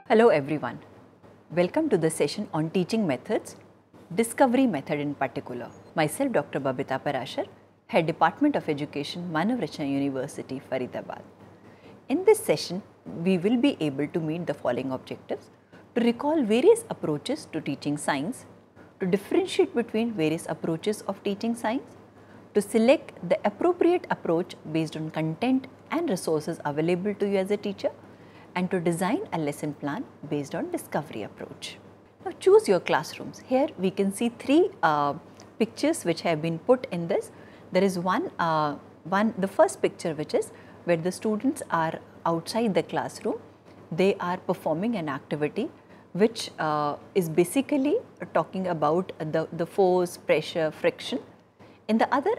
Hello everyone. Welcome to the session on teaching methods, discovery method in particular. Myself Dr. Babita Parashar, Head Department of Education, Manav Rachna University, Faridabad. In this session, we will be able to meet the following objectives: to recall various approaches to teaching science, to differentiate between various approaches of teaching science, to select the appropriate approach based on content and resources available to you as a teacher, and to design a lesson plan based on discovery approach. Now choose your classrooms. Here we can see three pictures which have been put in this. There is the first picture, which is where the students are outside the classroom. They are performing an activity which is basically talking about the force, pressure, friction. In the other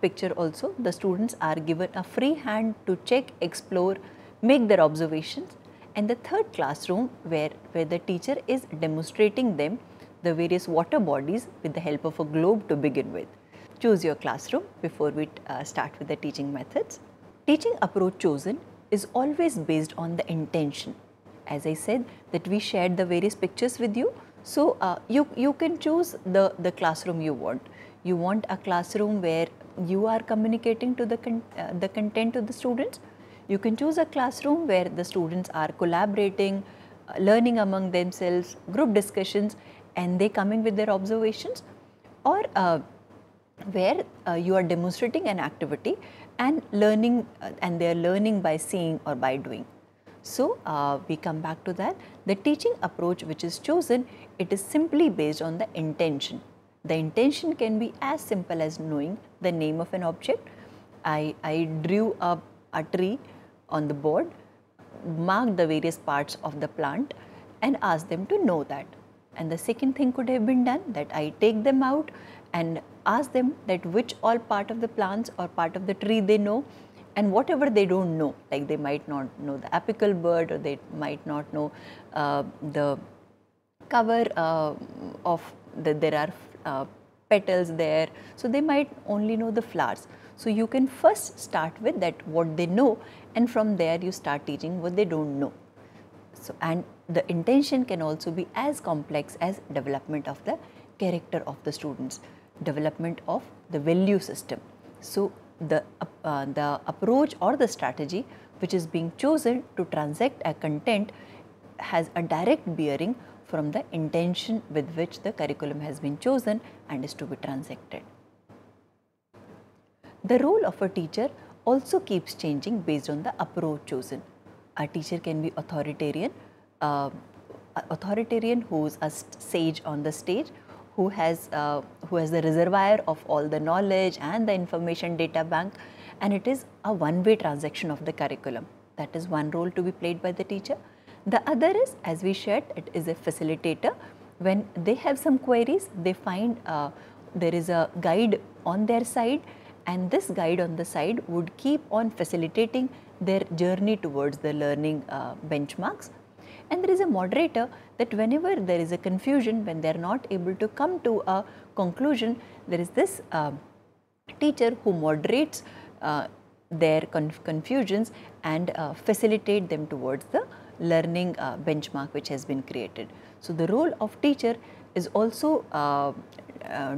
picture also, the students are given a free hand to check, explore, make their observations. And the third classroom where the teacher is demonstrating them the various water bodies with the help of a globe to begin with. Choose your classroom before we start with the teaching methods. Teaching approach chosen is always based on the intention. As I said that we shared the various pictures with you. So, you can choose the classroom you want. You want a classroom where you are communicating to the content to the students. You can choose a classroom where the students are collaborating, learning among themselves, group discussions, and they coming with their observations, or where you are demonstrating an activity and learning, and they are learning by seeing or by doing. So, we come back to that. The teaching approach which is chosen, it is simply based on the intention. The intention can be as simple as knowing the name of an object. I drew a tree on the board, mark the various parts of the plant and ask them to know that. And the second thing could have been done, that I take them out and ask them that which all part of the plants or part of the tree they know, and whatever they don't know, like they might not know the apical bud, or they might not know the cover of there are petals there, so they might only know the flowers. So, you can first start with that what they know, and from there you start teaching what they don't know. So, and the intention can also be as complex as development of the character of the students, development of the value system. So, the approach or the strategy which is being chosen to transact a content has a direct bearing from the intention with which the curriculum has been chosen and is to be transacted. The role of a teacher also keeps changing based on the approach chosen. A teacher can be authoritarian who is a sage on the stage, who has the reservoir of all the knowledge and the information data bank, and it is a one-way transaction of the curriculum. That is one role to be played by the teacher. The other is, as we shared, it is a facilitator. When they have some queries, they find there is a guide on their side, and this guide on the side would keep on facilitating their journey towards the learning benchmarks. And there is a moderator, that whenever there is a confusion, when they are not able to come to a conclusion, there is this teacher who moderates their confusions and facilitate them towards the learning benchmark which has been created. So, the role of teacher is also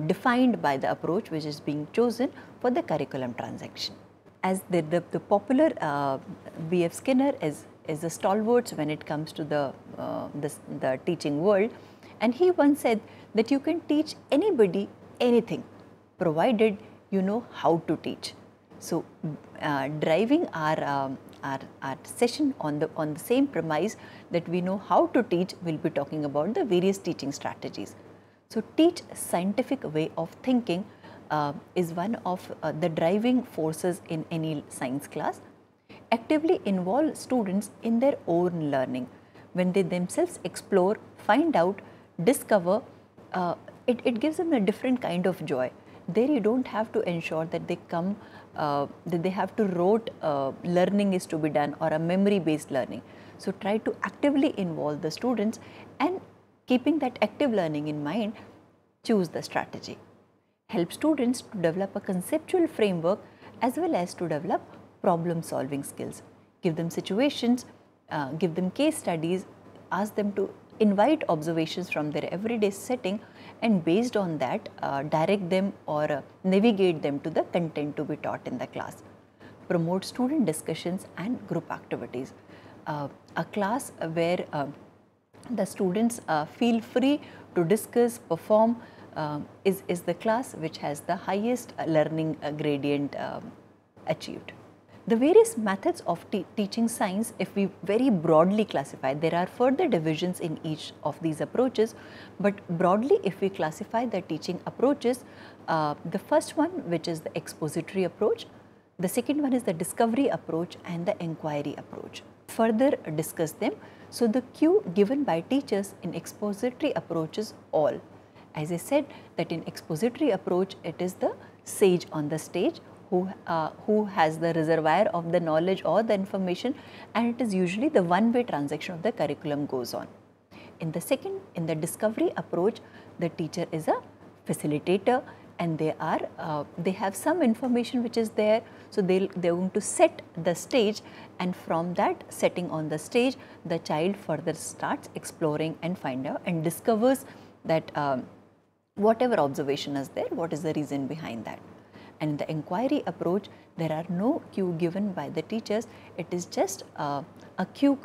defined by the approach which is being chosen for the curriculum transaction. As the popular B.F. Skinner is the stalwarts when it comes to the teaching world, and he once said that you can teach anybody anything provided you know how to teach. So, driving our session on the same premise that we know how to teach, we will be talking about the various teaching strategies. So, teach scientific way of thinking is one of the driving forces in any science class. Actively involve students in their own learning. When they themselves explore, find out, discover, it gives them a different kind of joy. There you do not have to ensure that they come, that they have to rote learning is to be done, or a memory based learning. So, try to actively involve the students, and keeping that active learning in mind, choose the strategy. Help students to develop a conceptual framework as well as to develop problem solving skills. Give them situations, give them case studies, ask them to invite observations from their everyday setting, and based on that direct them or navigate them to the content to be taught in the class. Promote student discussions and group activities. A class where the students feel free to discuss, perform, is the class which has the highest learning gradient achieved. The various methods of teaching science, if we very broadly classify, there are further divisions in each of these approaches, but broadly if we classify the teaching approaches, the first one, which is the expository approach, the second one is the discovery approach and the inquiry approach. Further discuss them. So, the cue given by teachers in expository approach is all. As I said that in expository approach, it is the sage on the stage who has the reservoir of the knowledge or the information, and it is usually the one-way transaction of the curriculum goes on. In the second, in the discovery approach, the teacher is a facilitator, and they have some information which is there, so they're going to set the stage, and from that setting on the stage, the child further starts exploring and find out and discovers that whatever observation is there, what is the reason behind that. And in the inquiry approach, there are no cue given by the teachers. It is just a cue,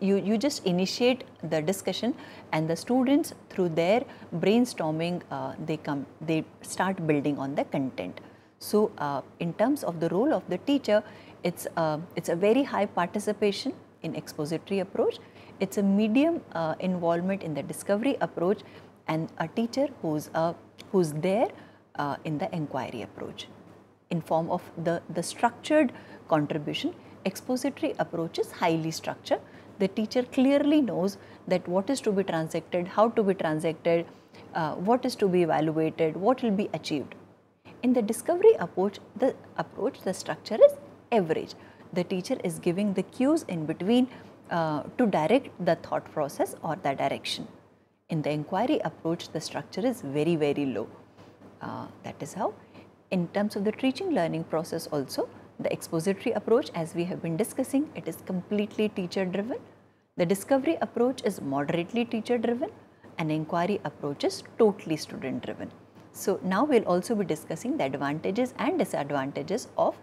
you just initiate the discussion, and the students through their brainstorming, they start building on the content. So, in terms of the role of the teacher, it's a very high participation in expository approach. It's a medium involvement in the discovery approach, and a teacher who's there in the inquiry approach. In form of the structured contribution, expository approach is highly structured. The teacher clearly knows that what is to be transacted, how to be transacted, what is to be evaluated, what will be achieved. In the discovery approach, the structure is average. The teacher is giving the cues in between to direct the thought process or the direction. In the inquiry approach, the structure is very, very low. That is how. In terms of the teaching learning process also, the expository approach, as we have been discussing, it is completely teacher driven. The discovery approach is moderately teacher driven, and inquiry approach is totally student driven. So, now we will also be discussing the advantages and disadvantages of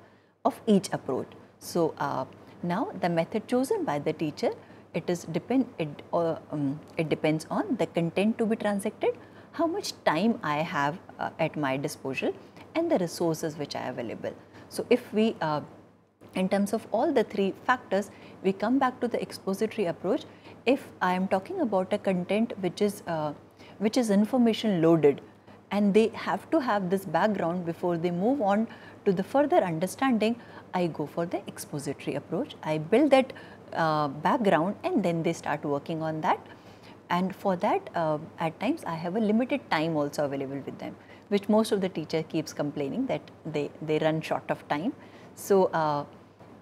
each approach. So, now the method chosen by the teacher, it depends on the content to be transacted, how much time I have at my disposal, and the resources which are available. So, if we in terms of all the three factors, we come back to the expository approach. If I am talking about a content which is information loaded, and they have to have this background before they move on to the further understanding, I go for the expository approach. I build that background, and then they start working on that. And for that, at times I have a limited time also available with them, which most of the teacher keeps complaining that they run short of time. So,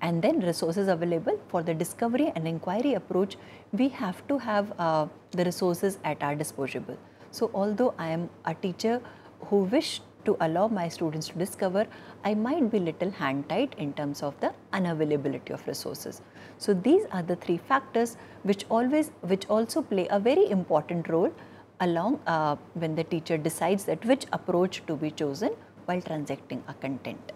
and then resources available for the discovery and inquiry approach, we have to have the resources at our disposal. So, although I am a teacher who wish to allow my students to discover, I might be little hand tight in terms of the unavailability of resources. So, these are the three factors which also play a very important role along when the teacher decides that which approach to be chosen while transacting a content.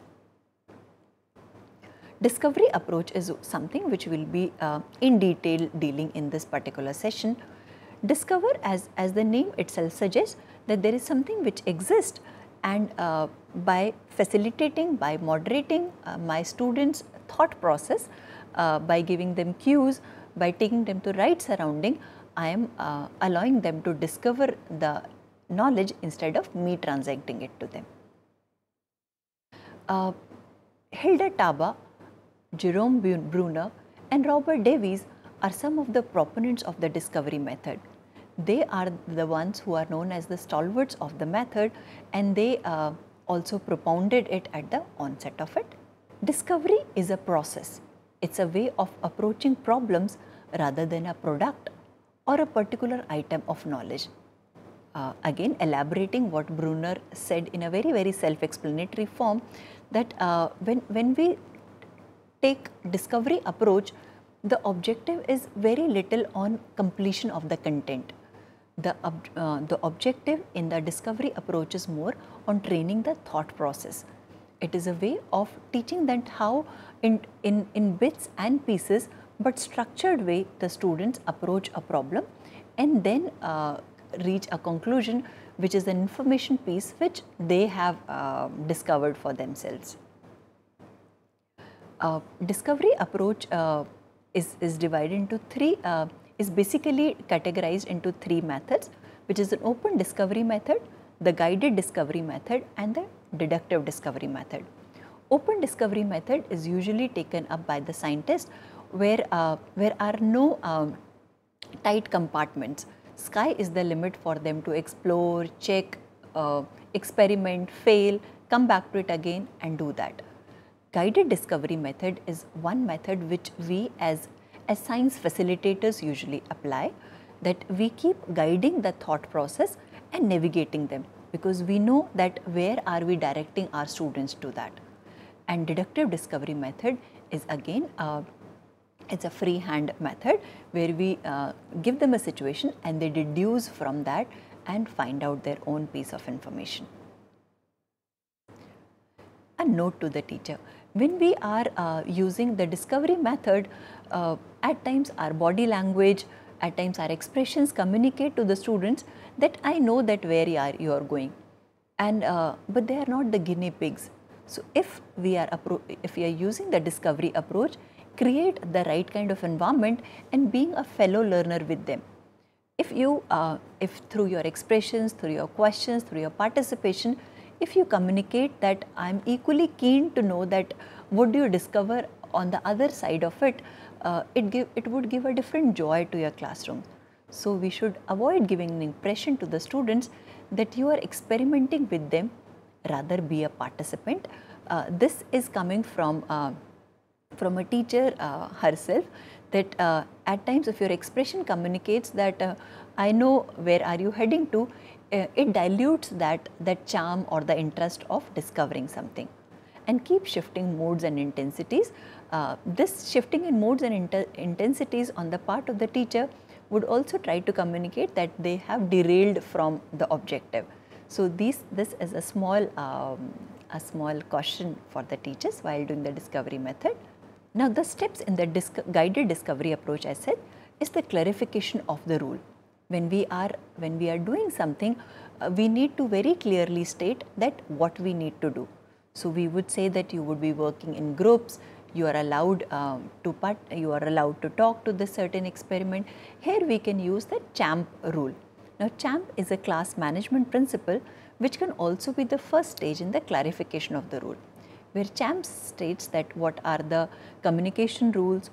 Discovery approach is something which will be in detail dealing in this particular session. Discover, as the name itself suggests, that there is something which exists, and by facilitating, by moderating my students' thought process, by giving them cues, by taking them to right surrounding, I am allowing them to discover the knowledge instead of me transacting it to them. Hilda Taba, Jerome Bruner, and Robert Davies are some of the proponents of the discovery method. They are the ones who are known as the stalwarts of the method, and they also propounded it at the onset of it. Discovery is a process. It's a way of approaching problems rather than a product or a particular item of knowledge. Again, elaborating what Bruner said in a very, very self-explanatory form, that when we take discovery approach, the objective is very little on completion of the content. The objective in the discovery approach is more on training the thought process. It is a way of teaching that how in bits and pieces but structured way the students approach a problem and then reach a conclusion, which is an information piece which they have discovered for themselves. Discovery approach is divided into three, is basically categorized into three methods, which is an open discovery method, the guided discovery method and the deductive discovery method. Open discovery method is usually taken up by the scientist where are no tight compartments. Sky is the limit for them to explore, check, experiment, fail, come back to it again and do that. Guided discovery method is one method which we as science facilitators usually apply, that we keep guiding the thought process and navigating them, because we know that where are we directing our students to that. And deductive discovery method is again it's a freehand method where we give them a situation and they deduce from that and find out their own piece of information. A note to the teacher: when we are using the discovery method, at times our body language, at times our expressions communicate to the students that I know that where you are going, and but they are not the guinea pigs. So if we are using the discovery approach, create the right kind of environment and being a fellow learner with them. If you, if through your expressions, through your questions, through your participation, if you communicate that I am equally keen to know that what do you discover on the other side of it, it would give a different joy to your classroom. So we should avoid giving an impression to the students that you are experimenting with them, rather be a participant. This is coming from a teacher herself, that at times if your expression communicates that I know where are you heading to, it dilutes that charm or the interest of discovering something. And keep shifting modes and intensities. This shifting in modes and intensities on the part of the teacher would also try to communicate that they have derailed from the objective. So this is a small caution for the teachers while doing the discovery method. Now the steps in the guided discovery approach, I said, is the clarification of the rule. When we are doing something, we need to very clearly state that what we need to do. So we would say that you would be working in groups, you are allowed to talk to this certain experiment. Here we can use the CHAMP rule. Now CHAMP is a class management principle which can also be the first stage in the clarification of the rule, where CHAMP states that what are the communication rules,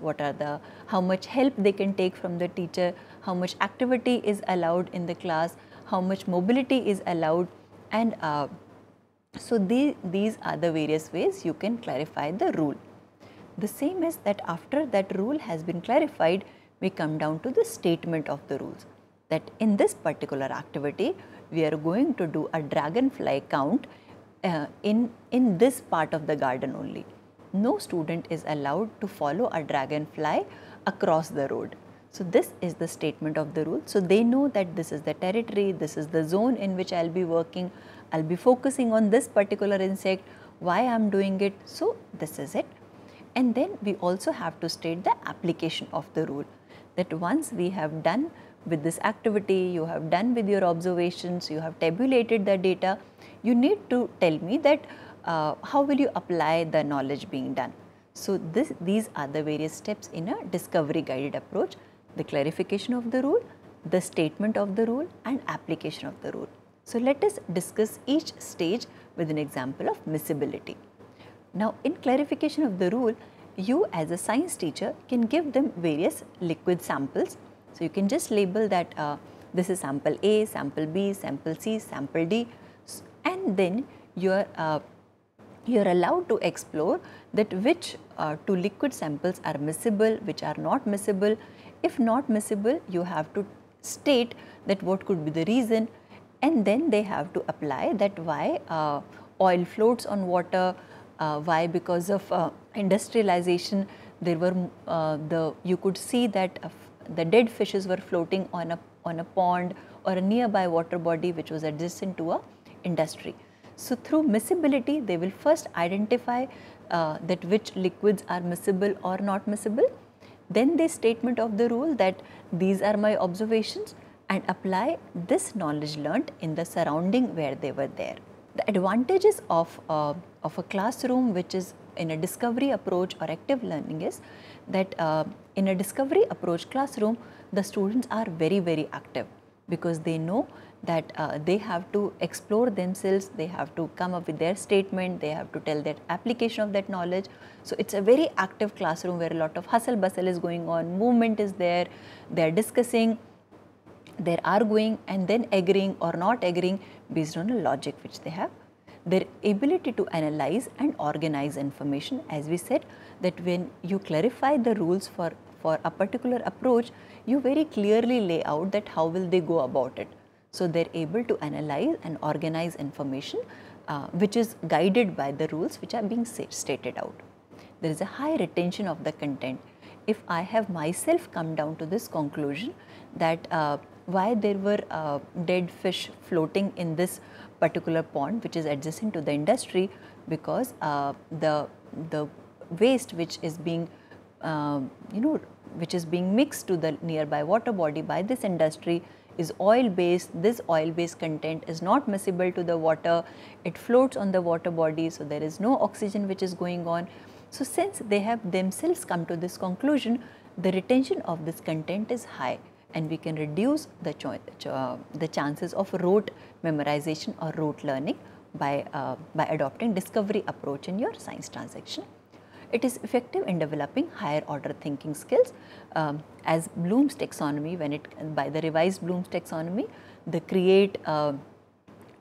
how much help they can take from the teacher, how much activity is allowed in the class, how much mobility is allowed, and so these are the various ways you can clarify the rule. The same is that after that rule has been clarified, we come down to the statement of the rules, that in this particular activity we are going to do a dragonfly count in this part of the garden only. No student is allowed to follow a dragonfly across the road. So this is the statement of the rule. So they know that this is the territory, this is the zone in which I will be working, I will be focusing on this particular insect, why I am doing it, so this is it. And then we also have to state the application of the rule, that once we have done with this activity, you have done with your observations, you have tabulated the data, you need to tell me that how will you apply the knowledge being done. So these are the various steps in a discovery guided approach: the clarification of the rule, the statement of the rule, and application of the rule. So let us discuss each stage with an example of miscibility. Now in clarification of the rule, you as a science teacher can give them various liquid samples. So you can just label that this is sample A, sample B, sample C, sample D, and then you are allowed to explore that which two liquid samples are miscible, which are not miscible. If not miscible, you have to state that what could be the reason, and then they have to apply that why oil floats on water, why because of industrialization there were you could see that the dead fishes were floating on a pond or a nearby water body which was adjacent to a industry. So through miscibility, they will first identify that which liquids are miscible or not miscible. Then the statement of the rule that these are my observations, and apply this knowledge learnt in the surrounding where they were there. The advantages of a classroom which is in a discovery approach or active learning is that in a discovery approach classroom, the students are very active, because they know that they have to explore themselves, they have to come up with their statement, they have to tell that application of that knowledge. So it's a very active classroom where a lot of hustle bustle is going on, movement is there, they are discussing, they are arguing and then agreeing or not agreeing based on a logic which they have. Their ability to analyze and organize information, as we said, that when you clarify the rules for a particular approach, you very clearly lay out that how will they go about it. So they are able to analyze and organize information which is guided by the rules which are being stated out. There is a high retention of the content. If I have myself come down to this conclusion that why there were dead fish floating in this particular pond which is adjacent to the industry, because the waste which is being which is being mixed to the nearby water body by this industry is oil based. This oil based content is not miscible to the water, it floats on the water body, so there is no oxygen which is going on. So since they have themselves come to this conclusion, the retention of this content is high, and we can reduce the chances of rote memorization or rote learning by adopting discovery approach in your science transaction. It is effective in developing higher order thinking skills, as Bloom's taxonomy, by the revised Bloom's taxonomy, the create,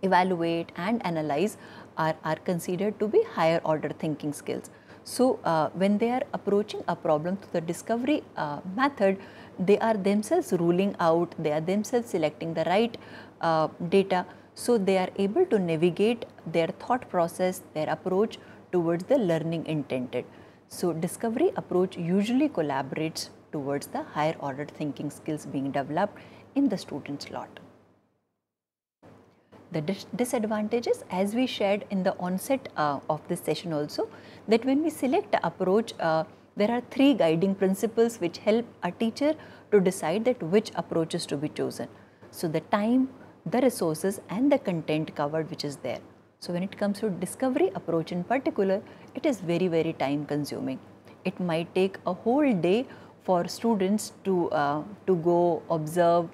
evaluate and analyze are considered to be higher order thinking skills. So when they are approaching a problem through the discovery method, they are themselves ruling out, they are themselves selecting the right data, so they are able to navigate their thought process, their approach towards the learning intended. So discovery approach usually collaborates towards the higher order thinking skills being developed in the student's lot. The disadvantages, as we shared in the onset of this session also, that when we select the approach, there are 3 guiding principles which help a teacher to decide that which approach is to be chosen. So the time, the resources and the content covered which is there. So when it comes to discovery approach in particular, it is very time consuming. It might take a whole day for students to go observe,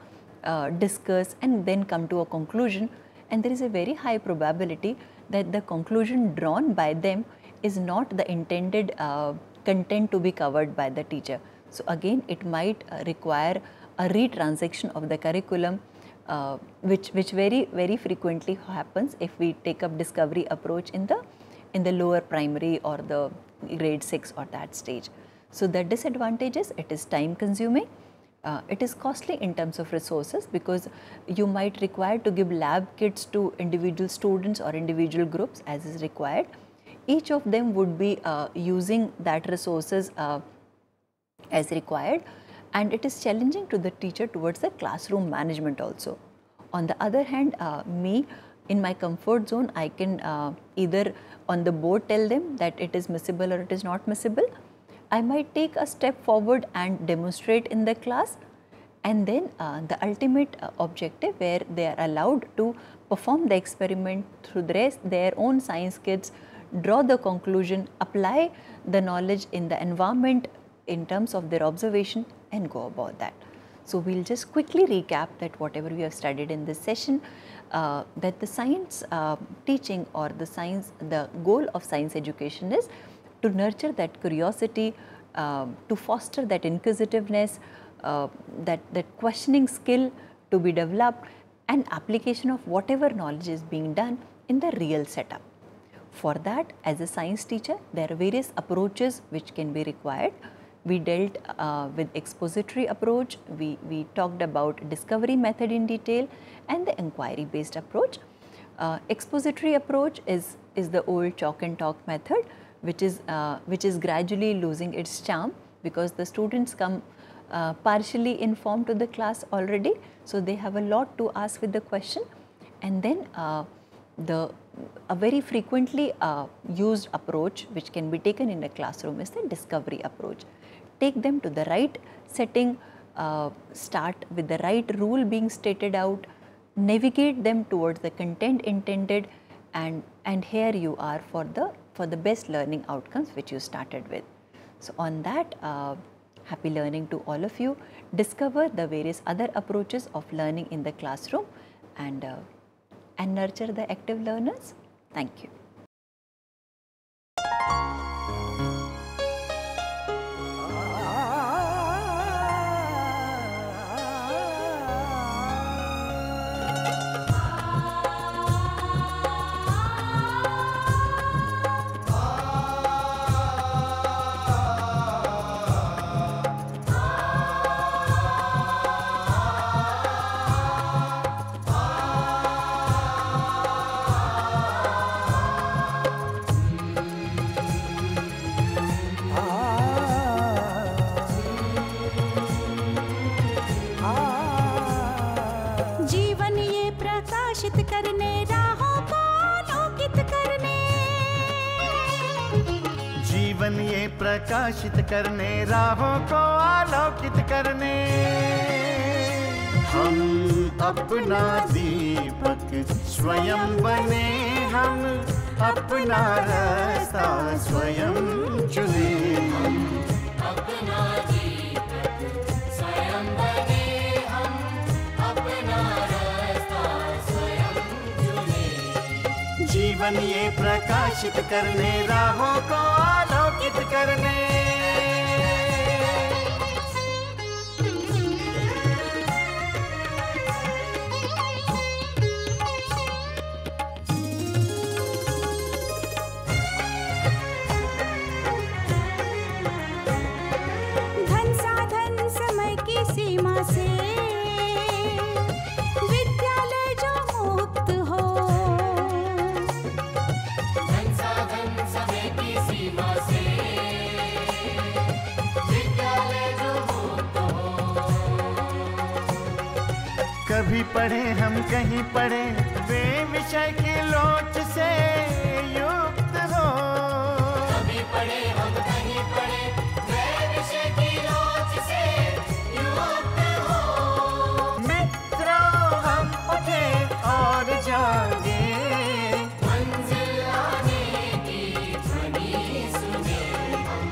discuss and then come to a conclusion, and there is a very high probability that the conclusion drawn by them is not the intended content to be covered by the teacher. So again it might require a retransaction of the curriculum, which very frequently happens if we take up discovery approach in the lower primary or the grade 6 or that stage. So the disadvantages, it is time consuming, it is costly in terms of resources, because you might require to give lab kits to individual students or individual groups as is required. Each of them would be using that resources as required, and it is challenging to the teacher towards the classroom management also. On the other hand, me in my comfort zone, I can either on the board tell them that it is miscible or it is not miscible. I might take a step forward and demonstrate in the class, and then the ultimate objective where they are allowed to perform the experiment through their own science kits, draw the conclusion, apply the knowledge in the environment in terms of their observation and go about that. So we'll just quickly recap that whatever we have studied in this session, that the science teaching or the goal of science education is to nurture that curiosity, to foster that inquisitiveness, that questioning skill to be developed, and application of whatever knowledge is being done in the real setup. For that, as a science teacher, there are various approaches which can be required. We dealt with expository approach, we talked about discovery method in detail and the inquiry based approach. Expository approach is the old chalk and talk method, which is gradually losing its charm, because the students come partially informed to the class already, so they have a lot to ask with the question. And then a very frequently used approach which can be taken in a classroom is the discovery approach. Take them to the right setting, start with the right rule being stated out, navigate them towards the content intended, and here you are for the best learning outcomes which you started with. So on that, happy learning to all of you. Discover the various other approaches of learning in the classroom and nurture the active learners. Thank you. जीवन ये प्रकाशित करने, राहों को आलोकित करने, हम अपना दीपक स्वयं बने, हम अपना रास्ता स्वयं चुने। हम अपना दीपक स्वयं बने, हम अपना रास्ता स्वयं चुने। जीवन ये प्रकाशित करने, राहों को आलोकित करने। धन साधन समय की सीमा से विद्यालय जो मुक्त हो, धन साधन समय की सीमा से विद्यालय जो मुक्त हो। कभी पढ़े हम कहीं पढ़े, वे विषय की लोच से युक्त हो। कभी पढ़े हम कहीं पढ़े, वे विषय की लोच से युक्त हो। मित्रों हम उठे और जागे, मंजिल आने की ध्वनि सुने। हम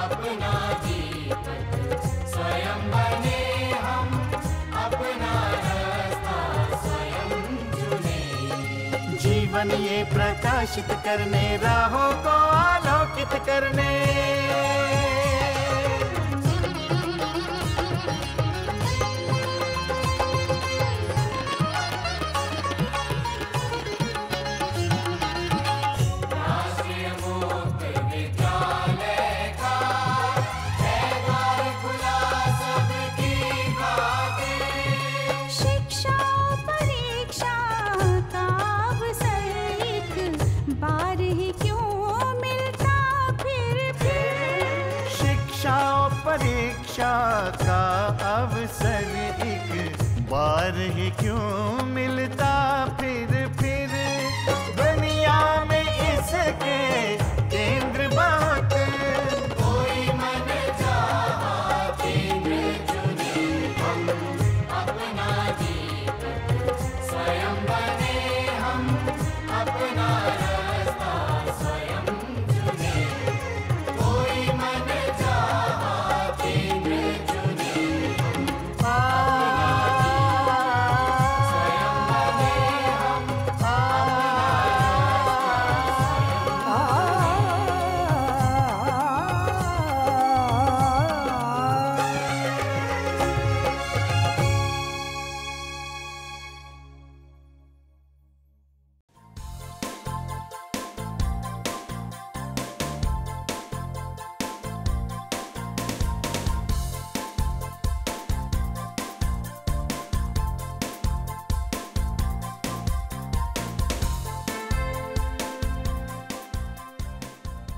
अपना दीपक स्वयं बने, हम अपना रास्ता स्वयं चुने। जीवन ये प्रकाशित करने, राहों को आलोकित करने। राष्ट्रीय मुक्त विद्यालय का है द्वार खुला सबकी खातिर। शिक्षा परीक्षा का अवसर एक बार ही क्यों मिलता फिर। शिक्षा और परीक्षा का अवसर एक बार ही क्यों मिलता फिर। दुनिया में इसके केंद्र बहुत, कोई मन चाहा केंद्र चुने। हम अपना दीपक स्वयं बने, हम अपना रास्ता स्वयं चुने। कोई मन चाहा केंद्र चुने।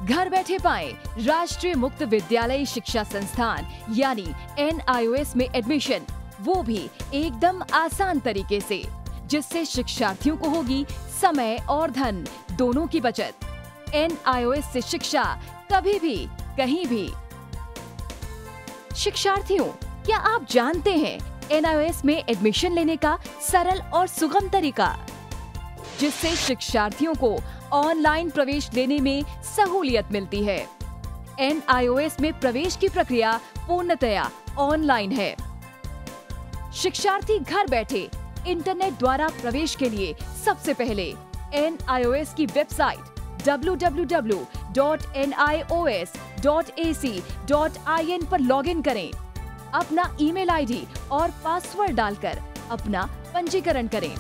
घर बैठे पाएं राष्ट्रीय मुक्त विद्यालय शिक्षा संस्थान यानी NIOS में एडमिशन, वो भी एकदम आसान तरीके से, जिससे शिक्षार्थियों को होगी समय और धन दोनों की बचत। NIOS से शिक्षा कभी भी कहीं भी। शिक्षार्थियों, क्या आप जानते हैं NIOS में एडमिशन लेने का सरल और सुगम तरीका, जिससे शिक्षार्थियों को ऑनलाइन प्रवेश लेने में सहूलियत मिलती है। NIOS में प्रवेश की प्रक्रिया पूर्णतया ऑनलाइन है। शिक्षार्थी घर बैठे इंटरनेट द्वारा प्रवेश के लिए सबसे पहले NIOS की वेबसाइट www.nios.ac.in पर लॉगिन करें। अपना ईमेल आईडी और पासवर्ड डालकर अपना पंजीकरण करें।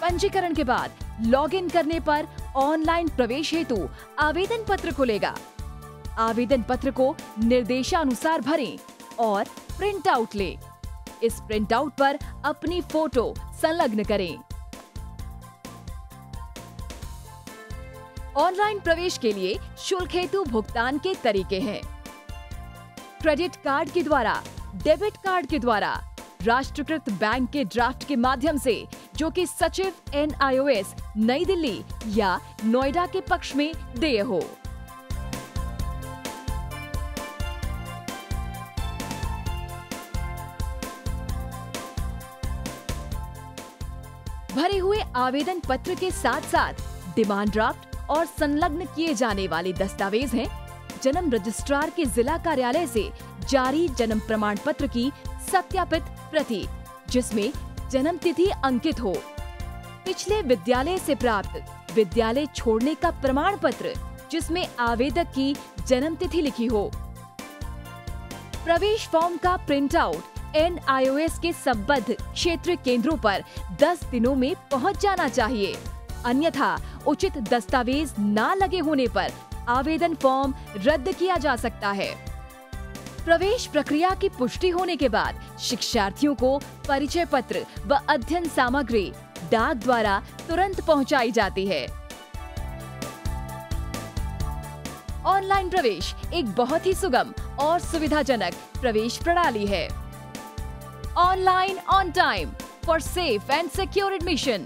पंजीकरण के बाद लॉगिन करने पर ऑनलाइन प्रवेश हेतु आवेदन पत्र खुलेगा। आवेदन पत्र को निर्देशानुसार भरें और प्रिंट आउट लें। इस प्रिंट आउट पर अपनी फोटो संलग्न करें। ऑनलाइन प्रवेश के लिए शुल्क हेतु भुगतान के तरीके हैं: क्रेडिट कार्ड के द्वारा, डेबिट कार्ड के द्वारा, राष्ट्रीयकृत बैंक के ड्राफ्ट के माध्यम से, जो कि सचिव NIOS नई दिल्ली या नोएडा के पक्ष में देय हो। भरे हुए आवेदन पत्र के साथ साथ डिमांड ड्राफ्ट और संलग्न किए जाने वाले दस्तावेज हैं: जन्म रजिस्ट्रार के जिला कार्यालय से जारी जन्म प्रमाण पत्र की सत्यापित प्रति, जिसमें जन्म तिथि अंकित हो, पिछले विद्यालय से प्राप्त विद्यालय छोड़ने का प्रमाण पत्र, जिसमें आवेदक की जन्म तिथि लिखी हो। प्रवेश फॉर्म का प्रिंट आउट NIOS के संबद्ध क्षेत्रीय केंद्रों पर 10 दिनों में पहुंच जाना चाहिए, अन्यथा उचित दस्तावेज न लगे होने पर आवेदन फॉर्म रद्द किया जा सकता है। प्रवेश प्रक्रिया की पुष्टि होने के बाद शिक्षार्थियों को परिचय पत्र व अध्ययन सामग्री डाक द्वारा तुरंत पहुंचाई जाती है। ऑनलाइन प्रवेश एक बहुत ही सुगम और सुविधाजनक प्रवेश प्रणाली है। Online on time for safe and secure admission.